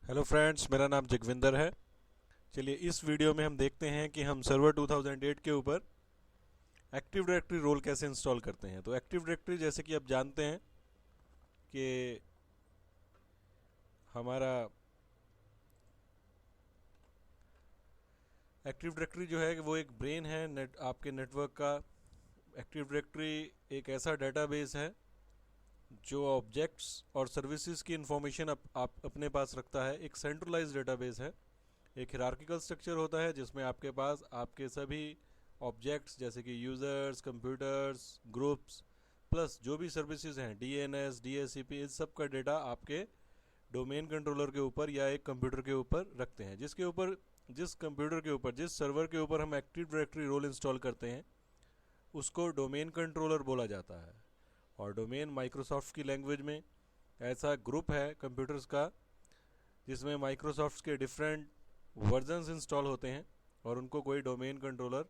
Hello friends, मेरा नाम जगविंदर है। चलिए इस वीडियो में हम देखते हैं कि हम सर्वर 2008 के ऊपर एक्टिव डायरेक्टरी रोल कैसे इंस्टॉल करते हैं। तो एक्टिव डायरेक्टरी जैसे कि आप जानते हैं कि हमारा एक्टिव डायरेक्टरी जो है वो एक ब्रेन है आपके नेटवर्क का। एक्टिव डायरेक्टरी एक ऐसा डेटाबेस है जो ऑब्जेक्ट्स और सर्विसेज की इंफॉर्मेशन आप अपने पास रखता है। एक सेंट्रलाइज्ड डेटाबेस है। एक हिरार्किकल स्ट्रक्चर होता है जिसमें आपके पास आपके सभी ऑब्जेक्ट्स जैसे कि यूज़र्स, कंप्यूटर्स, ग्रुप्स प्लस जो भी सर्विसेज हैं, डीएनएस, डीएचसीपी, इस सब का डेटा आपके डोमेन कंट्रोलर के ऊपर या एक कंप्यूटर के ऊपर रखते हैं। जिस कंप्यूटर के ऊपर, जिस सर्वर के ऊपर हम एक्टिव डायरेक्टरी रोल इंस्टॉल करते हैं उसको डोमेन कंट्रोलर बोला जाता है। और डोमेन माइक्रोसॉफ्ट की लैंग्वेज में ऐसा ग्रुप है कंप्यूटर्स का जिसमें माइक्रोसॉफ्ट के डिफरेंट वर्जन्स इंस्टॉल होते हैं और उनको कोई डोमेन कंट्रोलर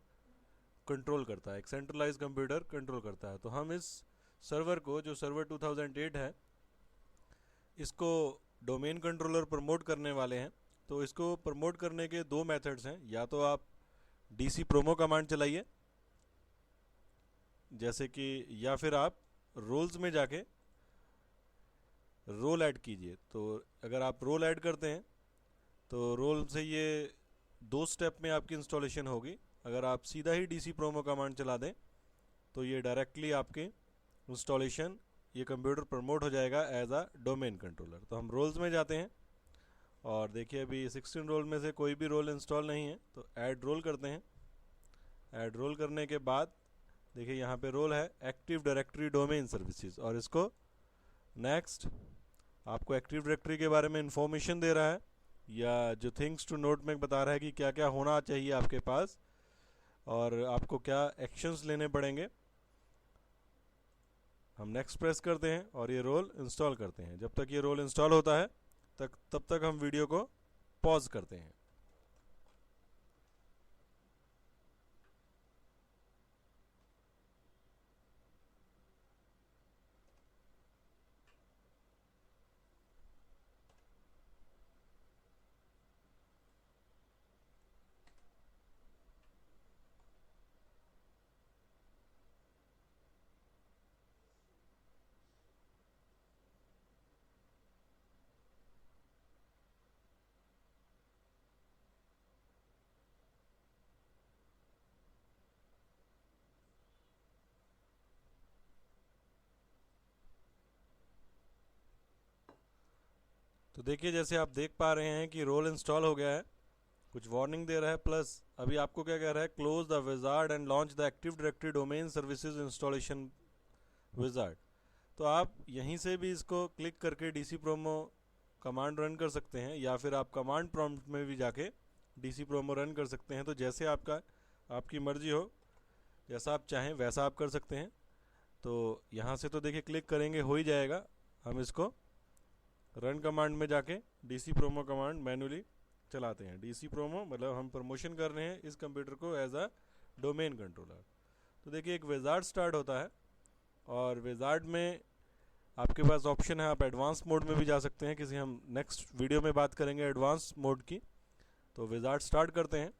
कंट्रोल करता है, एक सेंट्रलाइज कंप्यूटर कंट्रोल करता है। तो हम इस सर्वर को, जो सर्वर 2008 है, इसको डोमेन कंट्रोलर प्रमोट करने वाले हैं। तो इसको प्रमोट करने के दो मेथड्स हैं। या तो आप डीसी प्रोमो कमांड चलाइए जैसे कि, या फिर आप रोल्स में जाके रोल ऐड कीजिए। तो अगर आप रोल ऐड करते हैं तो रोल से ये दो स्टेप में आपकी इंस्टॉलेशन होगी। अगर आप सीधा ही डीसी प्रोमो कमांड चला दें तो ये डायरेक्टली आपके इंस्टॉलेशन, ये कंप्यूटर प्रमोट हो जाएगा एज अ डोमेन कंट्रोलर। तो हम रोल्स में जाते हैं और देखिए अभी 16 रोल में से कोई भी रोल इंस्टॉल नहीं है, तो ऐड रोल करते हैं। ऐड रोल करने के बाद देखिए यहाँ पे रोल है एक्टिव डायरेक्टरी डोमेन सर्विसेज, और इसको नेक्स्ट। आपको एक्टिव डायरेक्टरी के बारे में इंफॉर्मेशन दे रहा है, या जो थिंग्स टू नोट में बता रहा है कि क्या क्या होना चाहिए आपके पास और आपको क्या एक्शंस लेने पड़ेंगे। हम नेक्स्ट प्रेस करते हैं और ये रोल इंस्टॉल करते हैं। जब तक ये रोल इंस्टॉल होता है तब तक हम वीडियो को पॉज करते हैं। तो देखिए जैसे आप देख पा रहे हैं कि रोल इंस्टॉल हो गया है, कुछ वार्निंग दे रहा है, प्लस अभी आपको क्या कह रहा है, close the wizard and launch the active directory domain services installation wizard. तो आप यहीं से भी इसको क्लिक करके डीसी प्रोमो कमांड रन कर सकते हैं, या फिर आप कमांड प्रॉम्प्ट में भी जाके डीसी प्रोमो रन कर सकते हैं। तो जैसे आपकी मर्जी हो, जैसा आप चाहें वैसा आप कर सकते हैं। तो यहाँ से तो देखिए क्लिक करेंगे हो ही जाएगा। हम इसको रन कमांड में जाके डीसी प्रोमो कमांड मैनुअली चलाते हैं। डीसी प्रोमो मतलब हम प्रमोशन कर रहे हैं इस कंप्यूटर को एज अ डोमेन कंट्रोलर। तो देखिए एक विजार्ड स्टार्ट होता है, और विजार्ड में आपके पास ऑप्शन है, आप एडवांस मोड में भी जा सकते हैं। किसी हम नेक्स्ट वीडियो में बात करेंगे एडवांस मोड की। तो विजार्ड स्टार्ट करते हैं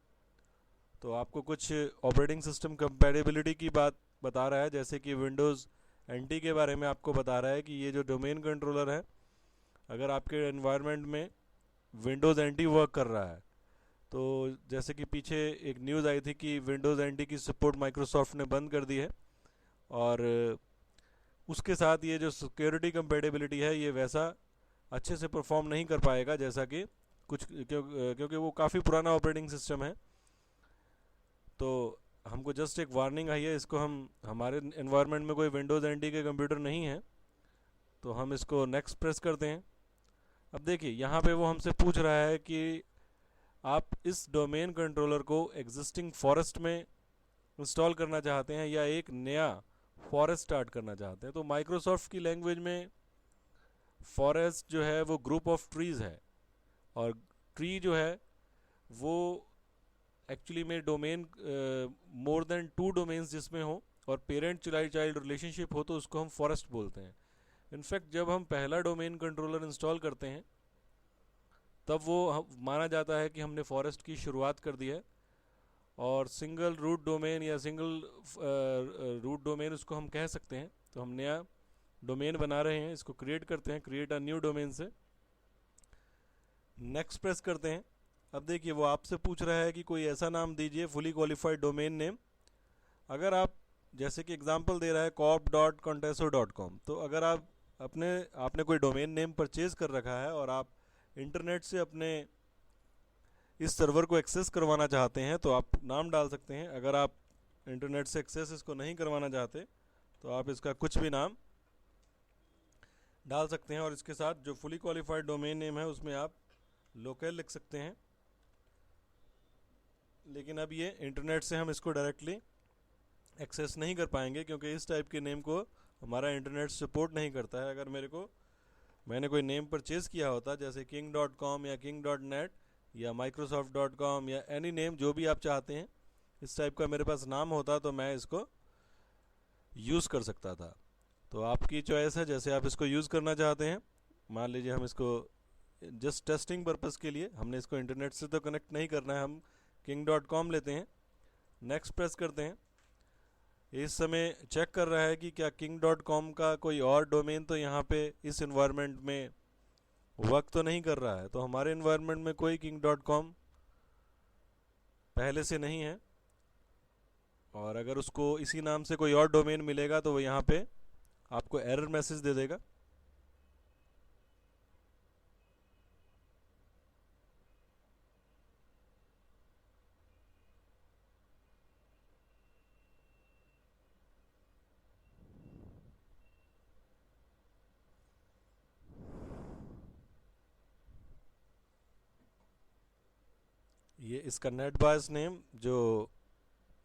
तो आपको कुछ ऑपरेटिंग सिस्टम कंपैटिबिलिटी की बात बता रहा है, जैसे कि विंडोज़ एनटी के बारे में आपको बता रहा है कि ये जो डोमेन कंट्रोलर है, अगर आपके एनवायरनमेंट में विंडोज़ एनटी वर्क कर रहा है, तो जैसे कि पीछे एक न्यूज़ आई थी कि विंडोज़ एनटी की सपोर्ट माइक्रोसॉफ्ट ने बंद कर दी है, और उसके साथ ये जो सिक्योरिटी कंपेटेबिलिटी है ये वैसा अच्छे से परफॉर्म नहीं कर पाएगा जैसा कि क्योंकि वो काफ़ी पुराना ऑपरेटिंग सिस्टम है। तो हमको जस्ट एक वार्निंग आई है, इसको हमारे एनवायरनमेंट में कोई विंडोज़ एनटी के कंप्यूटर नहीं है, तो हम इसको नेक्स्ट प्रेस करते हैं। अब देखिए यहाँ पे वो हमसे पूछ रहा है कि आप इस डोमेन कंट्रोलर को एग्जिस्टिंग फॉरेस्ट में इंस्टॉल करना चाहते हैं या एक नया फॉरेस्ट स्टार्ट करना चाहते हैं। तो माइक्रोसॉफ्ट की लैंग्वेज में फॉरेस्ट जो है वो ग्रुप ऑफ ट्रीज़ है, और ट्री जो है वो एक्चुअली में domain more than two domains जिसमें हो और पेरेंट चाइल्ड रिलेशनशिप हो तो उसको हम फॉरेस्ट बोलते हैं। इनफैक्ट जब हम पहला डोमेन कंट्रोलर इंस्टॉल करते हैं तब वो माना जाता है कि हमने फॉरेस्ट की शुरुआत कर दी है। और सिंगल रूट डोमेन या सिंगल रूट डोमेन उसको हम कह सकते हैं। तो हम नया डोमेन बना रहे हैं, इसको क्रिएट करते हैं, क्रिएट अ न्यू डोमेन से नेक्स्ट प्रेस करते हैं। अब देखिए वो आपसे पूछ रहा है कि कोई ऐसा नाम दीजिए फुली क्वालिफाइड डोमेन नेम। अगर आप जैसे कि एग्जांपल दे रहा है corp.conteso.com, तो अगर आप आपने कोई डोमेन नेम परचेज कर रखा है और आप इंटरनेट से अपने इस सर्वर को एक्सेस करवाना चाहते हैं तो आप नाम डाल सकते हैं। अगर आप इंटरनेट से एक्सेस इसको नहीं करवाना चाहते तो आप इसका कुछ भी नाम डाल सकते हैं। और इसके साथ जो फुली क्वालिफाइड डोमेन नेम है उसमें आप लोकल लिख सकते हैं। लेकिन अब ये इंटरनेट से हम इसको डायरेक्टली एक्सेस नहीं कर पाएंगे क्योंकि इस टाइप के नेम को हमारा इंटरनेट सपोर्ट नहीं करता है। अगर मैंने कोई नेम परचेज़ किया होता जैसे king.com या king.net या microsoft.com या एनी नेम जो भी आप चाहते हैं, इस टाइप का मेरे पास नाम होता तो मैं इसको यूज़ कर सकता था। तो आपकी चॉइस है जैसे आप इसको यूज़ करना चाहते हैं। मान लीजिए हम इसको जस्ट टेस्टिंग पर्पज़ के लिए, हमने इसको इंटरनेट से तो कनेक्ट नहीं करना है, हम king.com लेते हैं, नेक्स्ट प्रेस करते हैं। इस समय चेक कर रहा है कि क्या king.com का कोई और डोमेन तो यहाँ पे इस इन्वायरमेंट में वर्क तो नहीं कर रहा है। तो हमारे इन्वायरमेंट में कोई king.com पहले से नहीं है, और अगर उसको इसी नाम से कोई और डोमेन मिलेगा तो वो यहाँ पे आपको एरर मैसेज दे देगा। ये इसका नेट बायस नेम जो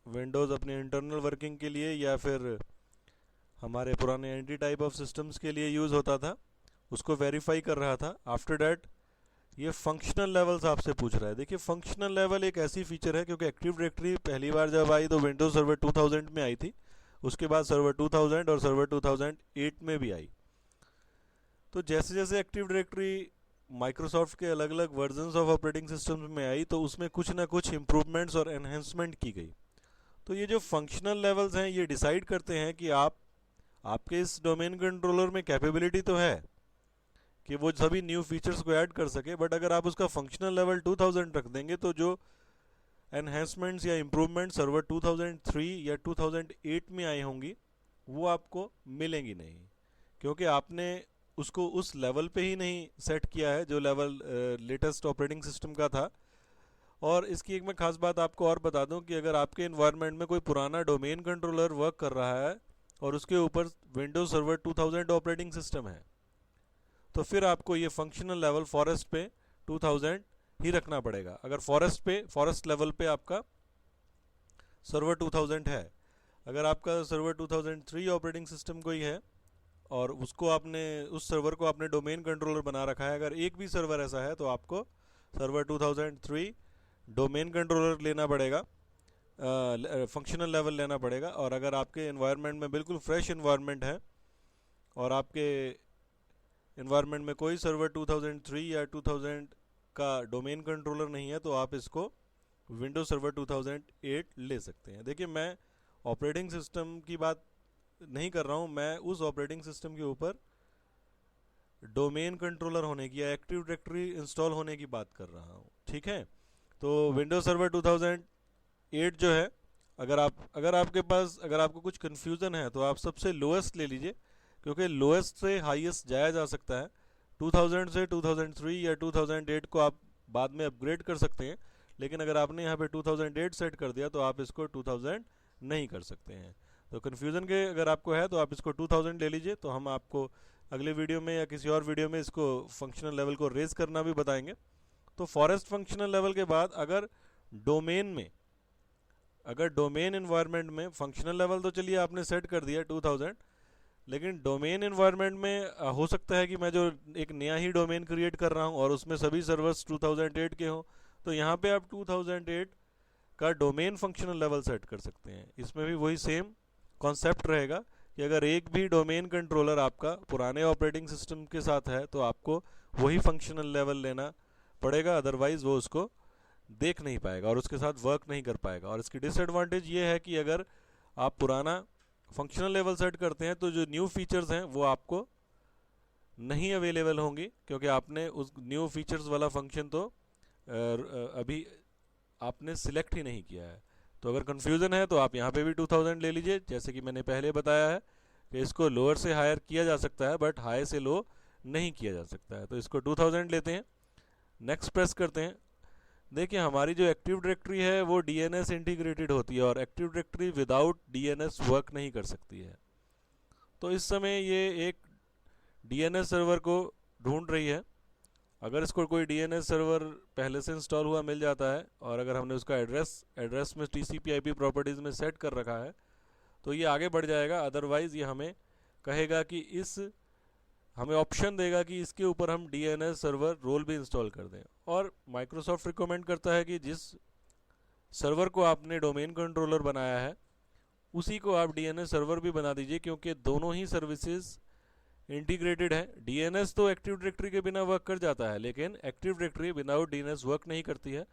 विंडोज़ अपने इंटरनल वर्किंग के लिए या फिर हमारे पुराने एंटी टाइप ऑफ सिस्टम्स के लिए यूज़ होता था, उसको वेरीफाई कर रहा था। आफ्टर डैट ये फंक्शनल लेवल्स आपसे पूछ रहा है। देखिए फंक्शनल लेवल एक ऐसी फीचर है क्योंकि एक्टिव डायरेक्टरी पहली बार जब आई तो विंडोज सर्वर 2000 में आई थी, उसके बाद सर्वर 2000 और सर्वर 2008 में भी आई। तो जैसे जैसे एक्टिव डायरेक्टरी माइक्रोसॉफ्ट के अलग अलग वर्जन्स ऑफ ऑपरेटिंग सिस्टम्स में आई तो उसमें कुछ ना कुछ इम्प्रूवमेंट्स और एनहेंसमेंट की गई। तो ये जो फंक्शनल लेवल्स हैं ये डिसाइड करते हैं कि आपके इस डोमेन कंट्रोलर में कैपेबिलिटी तो है कि वो सभी न्यू फीचर्स को ऐड कर सके, बट अगर आप उसका फंक्शनल लेवल 2000 रख देंगे तो जो एनहेंसमेंट्स या इम्प्रूवमेंट सर्वर 2003 या 2008 में आई होंगी वो आपको मिलेंगी नहीं, क्योंकि आपने उसको उस लेवल पे ही नहीं सेट किया है जो लेवल लेटेस्ट ऑपरेटिंग सिस्टम का था। और इसकी एक मैं खास बात आपको और बता दूं कि अगर आपके इन्वायरमेंट में कोई पुराना डोमेन कंट्रोलर वर्क कर रहा है और उसके ऊपर विंडोज सर्वर 2000 ऑपरेटिंग सिस्टम है तो फिर आपको ये फंक्शनल लेवल फॉरेस्ट पे 2000 ही रखना पड़ेगा। अगर फॉरेस्ट लेवल पे आपका सर्वर 2000 है, अगर आपका सर्वर 2003 ऑपरेटिंग सिस्टम कोई है और उस सर्वर को आपने डोमेन कंट्रोलर बना रखा है, अगर एक भी सर्वर ऐसा है तो आपको सर्वर 2003 डोमेन कंट्रोलर लेना पड़ेगा, फंक्शनल लेवल लेना पड़ेगा। और अगर आपके इन्वायरमेंट में बिल्कुल फ्रेश इन्वायरमेंट है और आपके इन्वायरमेंट में कोई सर्वर 2003 या 2000 का डोमेन कंट्रोलर नहीं है तो आप इसको विंडोज सर्वर 2008 ले सकते हैं। देखिए मैं ऑपरेटिंग सिस्टम की बात नहीं कर रहा हूँ, मैं उस ऑपरेटिंग सिस्टम के ऊपर डोमेन कंट्रोलर होने की या एक्टिव डायरेक्टरी इंस्टॉल होने की बात कर रहा हूँ, ठीक है। तो विंडोज सर्वर 2008 जो है, अगर आपको कुछ कन्फ्यूज़न है तो आप सबसे लोएस्ट ले लीजिए, क्योंकि लोएस्ट से हाईएस्ट जाया जा सकता है। 2000 से 2003 या 2008 को आप बाद में अपग्रेड कर सकते हैं, लेकिन अगर आपने यहाँ पे 2008 सेट कर दिया तो आप इसको 2000 नहीं कर सकते हैं। तो कन्फ्यूज़न के अगर आपको है तो आप इसको 2000 ले लीजिए। तो हम आपको अगले वीडियो में या किसी और वीडियो में इसको फंक्शनल लेवल को रेज करना भी बताएंगे। तो फॉरेस्ट फंक्शनल लेवल के बाद अगर डोमेन इन्वायरमेंट में फंक्शनल लेवल तो चलिए आपने सेट कर दिया 2000, लेकिन डोमेन इन्वायरमेंट में हो सकता है कि मैं जो एक नया ही डोमेन क्रिएट कर रहा हूँ और उसमें सभी सर्वर्स 2008 के हों, तो यहाँ पे आप 2008 का डोमेन फंक्शनल लेवल सेट कर सकते हैं। इसमें भी वही सेम कॉन्सेप्ट रहेगा कि अगर एक भी डोमेन कंट्रोलर आपका पुराने ऑपरेटिंग सिस्टम के साथ है तो आपको वही फंक्शनल लेवल लेना पड़ेगा, अदरवाइज़ वो उसको देख नहीं पाएगा और उसके साथ वर्क नहीं कर पाएगा। और इसकी डिसएडवांटेज ये है कि अगर आप पुराना फंक्शनल लेवल सेट करते हैं तो जो न्यू फीचर्स हैं वो आपको नहीं अवेलेबल होंगी, क्योंकि आपने उस न्यू फीचर्स वाला फंक्शन तो अभी आपने सिलेक्ट ही नहीं किया है। तो अगर कन्फ्यूज़न है तो आप यहाँ पे भी 2000 ले लीजिए, जैसे कि मैंने पहले बताया है कि इसको लोअर से हायर किया जा सकता है बट हाई से लो नहीं किया जा सकता है। तो इसको 2000 लेते हैं, नेक्स्ट प्रेस करते हैं। देखिए हमारी जो एक्टिव डायरेक्टरी है वो DNS इंटीग्रेटेड होती है और active directory without DNS work नहीं कर सकती है। तो इस समय ये एक DNS सर्वर को ढूंढ रही है। अगर इसको कोई DNS सर्वर पहले से इंस्टॉल हुआ मिल जाता है और अगर हमने उसका एड्रेस में TCP/IP प्रॉपर्टीज़ में सेट कर रखा है तो ये आगे बढ़ जाएगा। अदरवाइज़ ये हमें कहेगा कि हमें ऑप्शन देगा कि इसके ऊपर हम DNS सर्वर रोल भी इंस्टॉल कर दें। और माइक्रोसॉफ्ट रिकमेंड करता है कि जिस सर्वर को आपने डोमेन कंट्रोलर बनाया है उसी को आप DNS सर्वर भी बना दीजिए, क्योंकि दोनों ही सर्विसेज इंटीग्रेटेड है। DNS तो एक्टिव डायरेक्टरी के बिना वर्क कर जाता है, लेकिन active directory without DNS work नहीं करती है।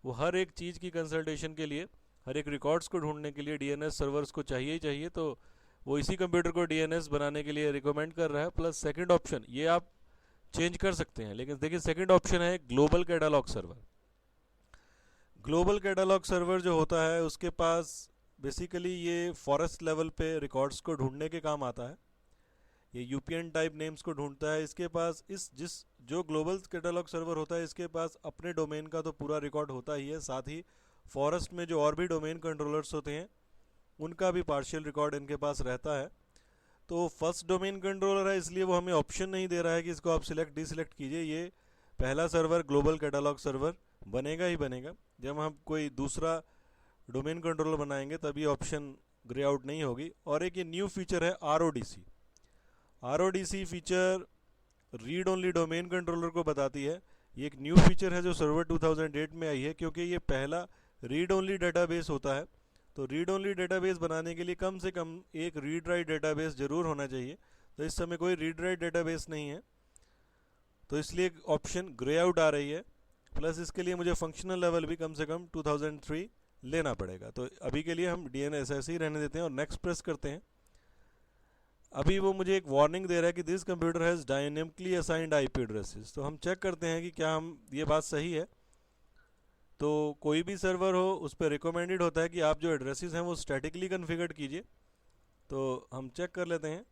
वो हर एक चीज़ की कंसल्टेशन के लिए, हर एक रिकॉर्ड्स को ढूंढने के लिए DNS सर्वर्स को चाहिए ही चाहिए। तो वो इसी कंप्यूटर को DNS बनाने के लिए रिकमेंड कर रहा है। प्लस सेकंड ऑप्शन ये आप चेंज कर सकते हैं, लेकिन देखिए सेकंड ऑप्शन है global catalogue server. Global catalogue server जो होता है उसके पास बेसिकली ये फॉरेस्ट लेवल पे रिकॉर्ड्स को ढूंढने के काम आता है। ये यूपीएन टाइप नेम्स को ढूंढता है। इसके पास जो ग्लोबल कैटालॉग सर्वर होता है इसके पास अपने डोमेन का तो पूरा रिकॉर्ड होता ही है, साथ ही फॉरेस्ट में जो और भी डोमेन कंट्रोलर्स होते हैं उनका भी पार्शियल रिकॉर्ड इनके पास रहता है। तो फर्स्ट डोमेन कंट्रोलर है, इसलिए वो हमें ऑप्शन नहीं दे रहा है कि इसको आप सिलेक्ट डिसलेक्ट कीजिए। ये पहला सर्वर ग्लोबल कैटालॉग सर्वर बनेगा ही बनेगा। जब हम कोई दूसरा डोमेन कंट्रोलर बनाएंगे तब ये ऑप्शन ग्रे आउट नहीं होगी। और एक ये न्यू फीचर है RODC feature read only domain controller को बताती है। ये एक न्यू फीचर है जो सर्वर 2008 में आई है, क्योंकि ये पहला रीड ओनली डेटाबेस होता है। तो रीड ओनली डेटाबेस बनाने के लिए कम से कम एक रीड राइट डेटाबेस ज़रूर होना चाहिए। तो इस समय कोई रीड राइट डेटाबेस नहीं है, तो इसलिए ऑप्शन ग्रे आउट आ रही है। प्लस इसके लिए मुझे फंक्शनल लेवल भी कम से कम 2003 लेना पड़ेगा। तो अभी के लिए हम DNS ऐसे ही रहने देते हैं और नेक्स्ट प्रेस करते हैं। अभी वो मुझे एक वार्निंग दे रहा है कि this computer has dynamically assigned IP addresses. तो हम चेक करते हैं कि क्या ये बात सही है। तो कोई भी सर्वर हो उस पर रिकमेंडेड होता है कि आप जो एड्रेसेस हैं वो स्टैटिकली कन्फिगर कीजिए। तो हम चेक कर लेते हैं।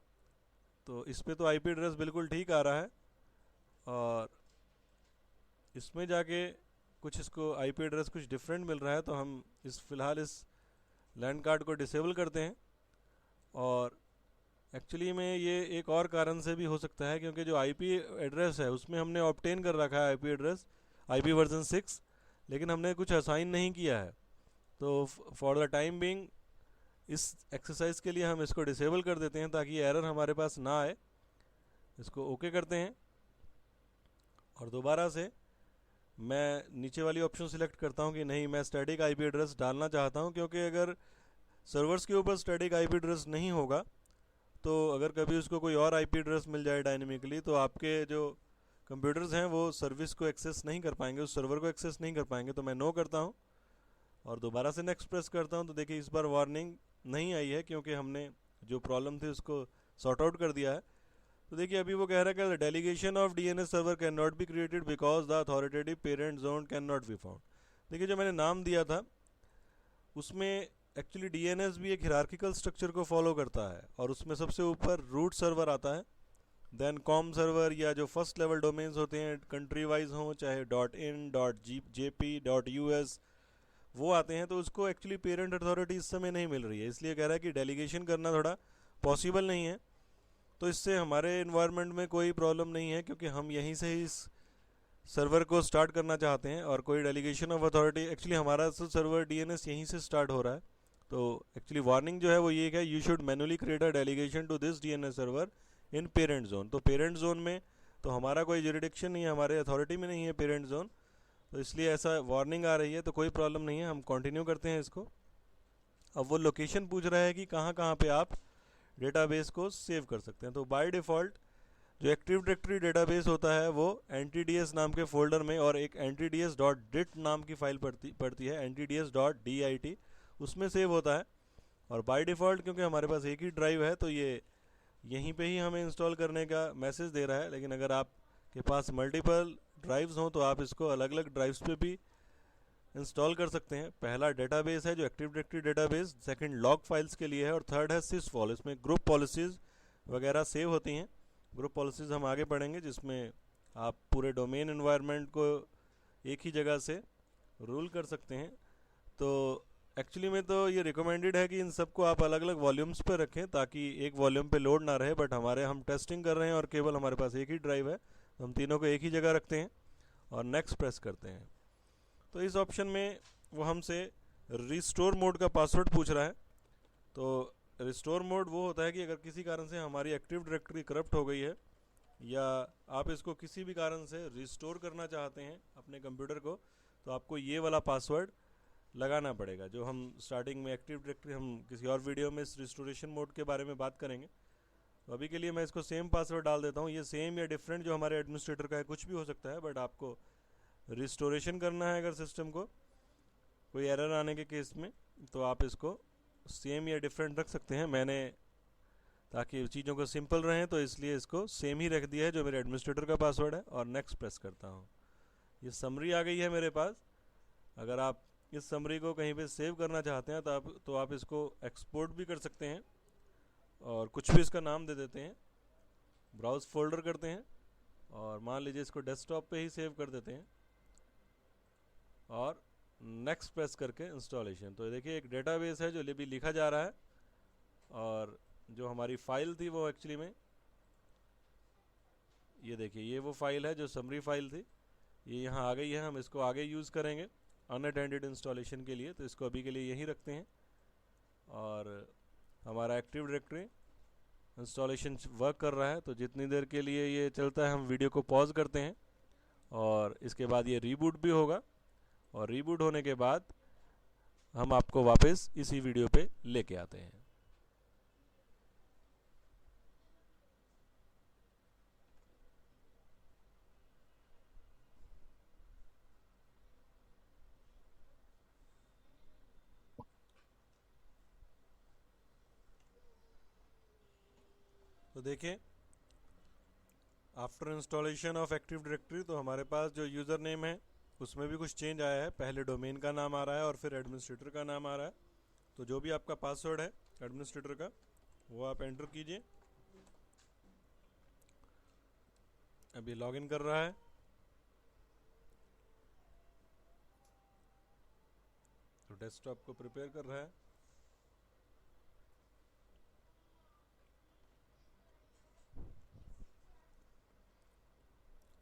तो इस पर तो IP एड्रेस बिल्कुल ठीक आ रहा है, और इसमें जाके कुछ इसको IP एड्रेस कुछ डिफरेंट मिल रहा है। तो हम फ़िलहाल इस लैंड कार्ड को डिसेबल करते हैं। और एक्चुअली में ये एक और कारण से भी हो सकता है, क्योंकि जो IP एड्रेस है उसमें हमने ऑब्टेन कर रखा है IP एड्रेस IP वर्जन 6, लेकिन हमने कुछ असाइन नहीं किया है। तो फॉर द टाइम बिंग इस एक्सरसाइज के लिए हम इसको डिसेबल कर देते हैं ताकि एरर हमारे पास ना आए। इसको ओके करते हैं और दोबारा से मैं नीचे वाली ऑप्शन सिलेक्ट करता हूँ कि नहीं, मैं स्टैटिक IP एड्रेस डालना चाहता हूँ, क्योंकि अगर सर्वर्स के ऊपर स्टैटिक IP एड्रेस नहीं होगा तो अगर कभी उसको कोई और IP एड्रेस मिल जाए डायनेमिकली तो आपके जो कंप्यूटर्स हैं वो सर्विस को एक्सेस नहीं कर पाएंगे, उस सर्वर को एक्सेस नहीं कर पाएंगे। तो मैं नो करता हूँ और दोबारा से नेक्स्ट प्रेस करता हूँ। तो देखिए इस बार वार्निंग नहीं आई है, क्योंकि हमने जो प्रॉब्लम थी उसको सॉर्ट आउट कर दिया है। तो देखिए अभी वो कह रहा है कि delegation of DNS server can not be created because the authoritative parent zone can not be found. देखिए जो मैंने नाम दिया था उसमें एक्चुअली DNS भी एक हिरार्किकल स्ट्रक्चर को फॉलो करता है, और उसमें सबसे ऊपर रूट सर्वर आता है, देन कॉम सर्वर या जो फर्स्ट लेवल डोमेन्स होते हैं कंट्री वाइज हों, चाहे .in .jp .us वो आते हैं। तो उसको एक्चुअली पेरेंट अथॉरिटी इस समय नहीं मिल रही है, इसलिए कह रहा है कि डेलीगेशन करना थोड़ा पॉसिबल नहीं है। तो इससे हमारे इन्वायरमेंट में कोई प्रॉब्लम नहीं है, क्योंकि हम यहीं से ही इस सर्वर को स्टार्ट करना चाहते हैं और कोई डेलीगेशन ऑफ अथॉरिटी, एक्चुअली हमारा सर्वर DNS यहीं से स्टार्ट हो रहा है। तो एक्चुअली वार्निंग जो है वो ये है, you should manually create a delegation to this DNS server in parent zone. तो पेरेंट जोन में तो हमारा कोई जुरिडिक्शन नहीं है, हमारे अथॉरिटी में नहीं है पेरेंट जोन, तो इसलिए ऐसा वार्निंग आ रही है। तो कोई प्रॉब्लम नहीं है, हम कंटिन्यू करते हैं इसको। अब वो लोकेशन पूछ रहा है कि कहाँ कहाँ पे आप डेटाबेस को सेव कर सकते हैं। तो बाय डिफ़ॉल्ट जो एक्टिव डायरेक्टरी डेटाबेस होता है वो NTDS नाम के फोल्डर में और एक NTDS.dit नाम की फाइल पड़ती है, NTDS.dit, उसमें सेव होता है। और बाय डिफ़ॉल्ट क्योंकि हमारे पास एक ही ड्राइव है तो ये यहीं पे ही हमें इंस्टॉल करने का मैसेज दे रहा है। लेकिन अगर आपके पास मल्टीपल ड्राइव्स हों तो आप इसको अलग अलग ड्राइव्स पे भी इंस्टॉल कर सकते हैं। पहला डेटाबेस है जो active directory database, second log files के लिए है, और थर्ड है sysvol। इसमें ग्रुप पॉलिसीज़ वगैरह सेव होती हैं। ग्रुप पॉलिसीज़ हम आगे पढ़ेंगे, जिसमें आप पूरे डोमेन एनवायरनमेंट को एक ही जगह से रूल कर सकते हैं। तो एक्चुअली में तो ये रिकमेंडेड है कि इन सबको आप अलग अलग वॉल्यूम्स पे रखें ताकि एक वॉल्यूम पे लोड ना रहे, बट हम टेस्टिंग कर रहे हैं और केवल हमारे पास एक ही ड्राइव है, तो हम तीनों को एक ही जगह रखते हैं और नेक्स्ट प्रेस करते हैं। तो इस ऑप्शन में वो हमसे रिस्टोर मोड का पासवर्ड पूछ रहा है। तो रिस्टोर मोड वो होता है कि अगर किसी कारण से हमारी एक्टिव डायरेक्टरी करप्ट हो गई है या आप इसको किसी भी कारण से रिस्टोर करना चाहते हैं अपने कंप्यूटर को, तो आपको ये वाला पासवर्ड लगाना पड़ेगा, जो हम स्टार्टिंग में एक्टिव डायरेक्टरी, हम किसी और वीडियो में इस रिस्टोरेशन मोड के बारे में बात करेंगे। तो अभी के लिए मैं इसको सेम पासवर्ड डाल देता हूँ। ये सेम या डिफरेंट जो हमारे एडमिनिस्ट्रेटर का है कुछ भी हो सकता है, बट आपको रिस्टोरेशन करना है अगर सिस्टम को कोई एरर आने के केस में, तो आप इसको सेम या डिफरेंट रख सकते हैं। मैंने ताकि चीज़ों को सिंपल रहें तो इसलिए इसको सेम ही रख दिया है जो मेरे एडमिनिस्ट्रेटर का पासवर्ड है, और नेक्स्ट प्रेस करता हूँ। ये समरी आ गई है मेरे पास। अगर आप इस समरी को कहीं पे सेव करना चाहते हैं तो आप इसको एक्सपोर्ट भी कर सकते हैं और कुछ भी इसका नाम दे देते हैं, ब्राउज फोल्डर करते हैं और मान लीजिए इसको डेस्कटॉप पे ही सेव कर देते हैं और नेक्स्ट प्रेस करके इंस्टॉलेशन। तो देखिए एक डेटाबेस है जो भी लिखा जा रहा है, और जो हमारी फाइल थी वो एक्चुअली में ये देखिए ये वो फाइल है जो समरी फाइल थी, ये यहाँ आ गई है। हम इसको आगे यूज़ करेंगे अनअटेंडेड इंस्टॉलेशन के लिए, तो इसको अभी के लिए यहीं रखते हैं। और हमारा एक्टिव डायरेक्टरी इंस्टॉलेशन वर्क कर रहा है, तो जितनी देर के लिए ये चलता है हम वीडियो को पॉज करते हैं और इसके बाद ये रीबूट भी होगा, और रीबूट होने के बाद हम आपको वापस इसी वीडियो पे लेके आते हैं। तो देखिए after installation of active directory तो हमारे पास जो यूज़र नेम है उसमें भी कुछ चेंज आया है। पहले डोमेन का नाम आ रहा है और फिर एडमिनिस्ट्रेटर का नाम आ रहा है। तो जो भी आपका पासवर्ड है एडमिनिस्ट्रेटर का वो आप एंटर कीजिए। अभी लॉगिन कर रहा है। तो डेस्कटॉप को प्रिपेयर कर रहा है।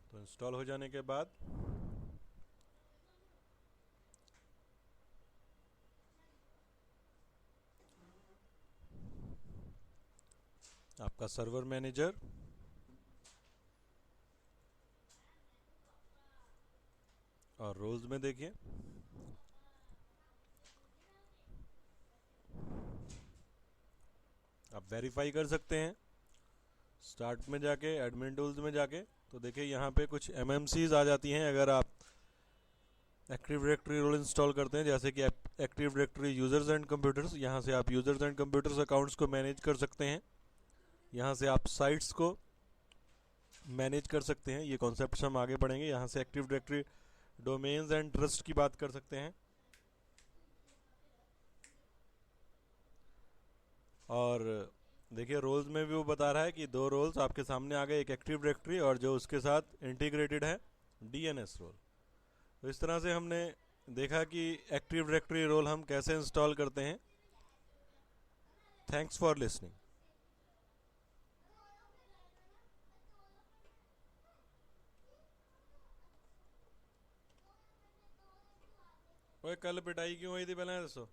तो इंस्टॉल हो जाने के बाद आपका सर्वर मैनेजर और रोल्स में देखिए आप वेरीफाई कर सकते हैं स्टार्ट में जाके, एडमिन टूल्स में जाके। तो देखिए यहाँ पे कुछ MMCs आ जाती हैं अगर आप एक्टिव डायरेक्टरी रोल इंस्टॉल करते हैं, जैसे कि active directory users and computers. यहाँ से आप यूज़र्स एंड कंप्यूटर्स अकाउंट्स को मैनेज कर सकते हैं। यहाँ से आप साइट्स को मैनेज कर सकते हैं। ये कॉन्सेप्ट्स हम आगे पढ़ेंगे। यहाँ से active directory domains and trust की बात कर सकते हैं। और देखिए रोल्स में भी वो बता रहा है कि 2 रोल्स आपके सामने आ गए, एक एक्टिव डायरेक्टरी और जो उसके साथ इंटीग्रेटेड है DNS रोल। तो इस तरह से हमने देखा कि एक्टिव डायरेक्टरी रोल हम कैसे इंस्टॉल करते हैं। Thanks for listening. ओए कल पिटाई क्यों हुई थी पहले दसो।